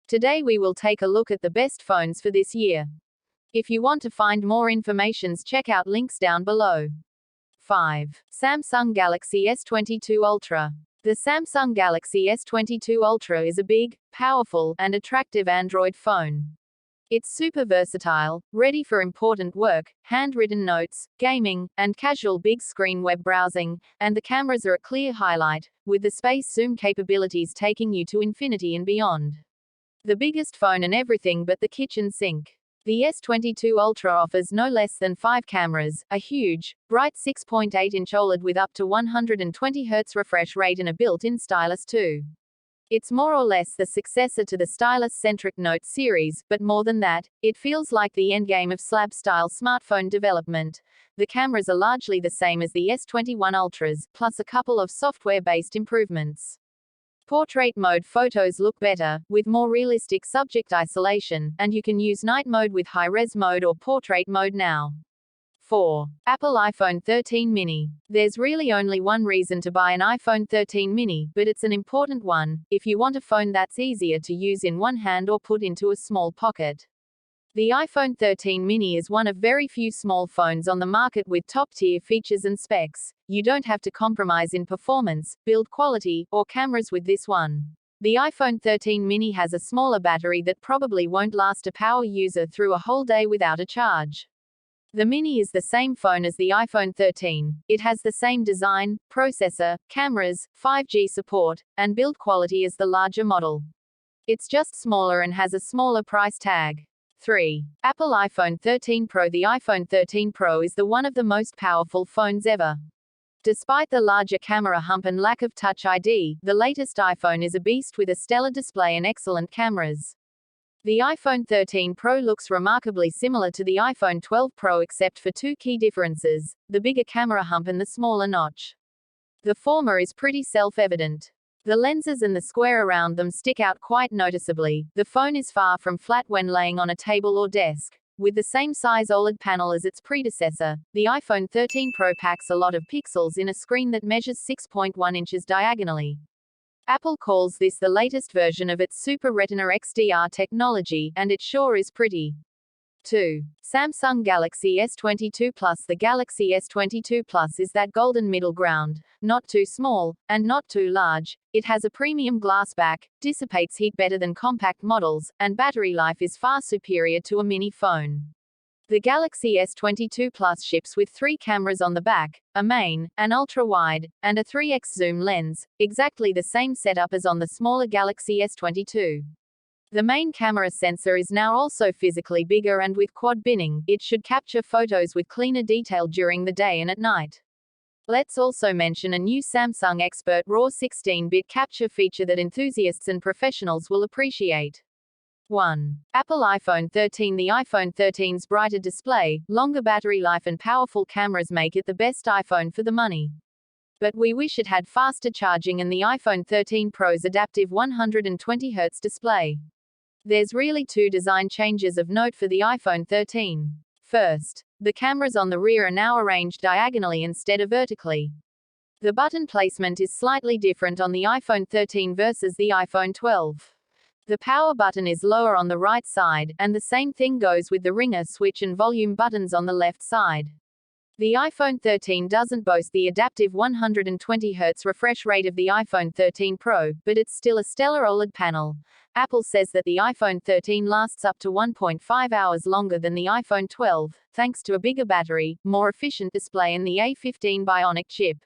Today we will take a look at the best phones for this year. If you want to find more information, check out links down below. 5. Samsung Galaxy S22 Ultra. The Samsung Galaxy S22 Ultra is a big, powerful, and attractive Android phone. It's super versatile, ready for important work, handwritten notes, gaming, and casual big screen web browsing, and the cameras are a clear highlight, with the space zoom capabilities taking you to infinity and beyond. The biggest phone and everything but the kitchen sink. The S22 Ultra offers no less than 5 cameras, a huge, bright 6.8-inch OLED with up to 120Hz refresh rate and a built-in stylus too. It's more or less the successor to the stylus-centric Note series, but more than that, it feels like the endgame of slab-style smartphone development. The cameras are largely the same as the S21 Ultras, plus a couple of software-based improvements. Portrait mode photos look better, with more realistic subject isolation, and you can use night mode with high-res mode or portrait mode now. 4. Apple iPhone 13 mini. There's really only one reason to buy an iPhone 13 mini, but it's an important one, if you want a phone that's easier to use in one hand or put into a small pocket. The iPhone 13 mini is one of very few small phones on the market with top-tier features and specs. You don't have to compromise in performance, build quality, or cameras with this one. The iPhone 13 mini has a smaller battery that probably won't last a power user through a whole day without a charge. The mini is the same phone as the iPhone 13. It has the same design, processor, cameras, 5G support, and build quality as the larger model. It's just smaller and has a smaller price tag. 3. Apple iPhone 13 Pro. The iPhone 13 Pro is one of the most powerful phones ever. Despite the larger camera hump and lack of Touch ID, the latest iPhone is a beast with a stellar display and excellent cameras. The iPhone 13 Pro looks remarkably similar to the iPhone 12 Pro except for 2 key differences: the bigger camera hump and the smaller notch. The former is pretty self-evident. The lenses and the square around them stick out quite noticeably. The phone is far from flat when laying on a table or desk. With the same size OLED panel as its predecessor, the iPhone 13 Pro packs a lot of pixels in a screen that measures 6.1 inches diagonally. Apple calls this the latest version of its Super Retina XDR technology, and it sure is pretty. 2. Samsung Galaxy S22 Plus. The Galaxy S22 Plus is that golden middle ground, not too small, and not too large. It has a premium glass back, dissipates heat better than compact models, and battery life is far superior to a mini phone. The Galaxy S22 Plus ships with 3 cameras on the back, a main, an ultra-wide, and a 3x zoom lens, exactly the same setup as on the smaller Galaxy S22. The main camera sensor is now also physically bigger, and with quad binning, it should capture photos with cleaner detail during the day and at night. Let's also mention a new Samsung Expert RAW 16-bit capture feature that enthusiasts and professionals will appreciate. 1. Apple iPhone 13. The iPhone 13's brighter display, longer battery life and powerful cameras make it the best iPhone for the money. But we wish it had faster charging and the iPhone 13 Pro's adaptive 120Hz display. There's really 2 design changes of note for the iPhone 13. First, the cameras on the rear are now arranged diagonally instead of vertically. The button placement is slightly different on the iPhone 13 versus the iPhone 12. The power button is lower on the right side, and the same thing goes with the ringer switch and volume buttons on the left side. The iPhone 13 doesn't boast the adaptive 120Hz refresh rate of the iPhone 13 Pro, but it's still a stellar OLED panel. Apple says that the iPhone 13 lasts up to 1.5 hours longer than the iPhone 12, thanks to a bigger battery, more efficient display and the A15 Bionic chip.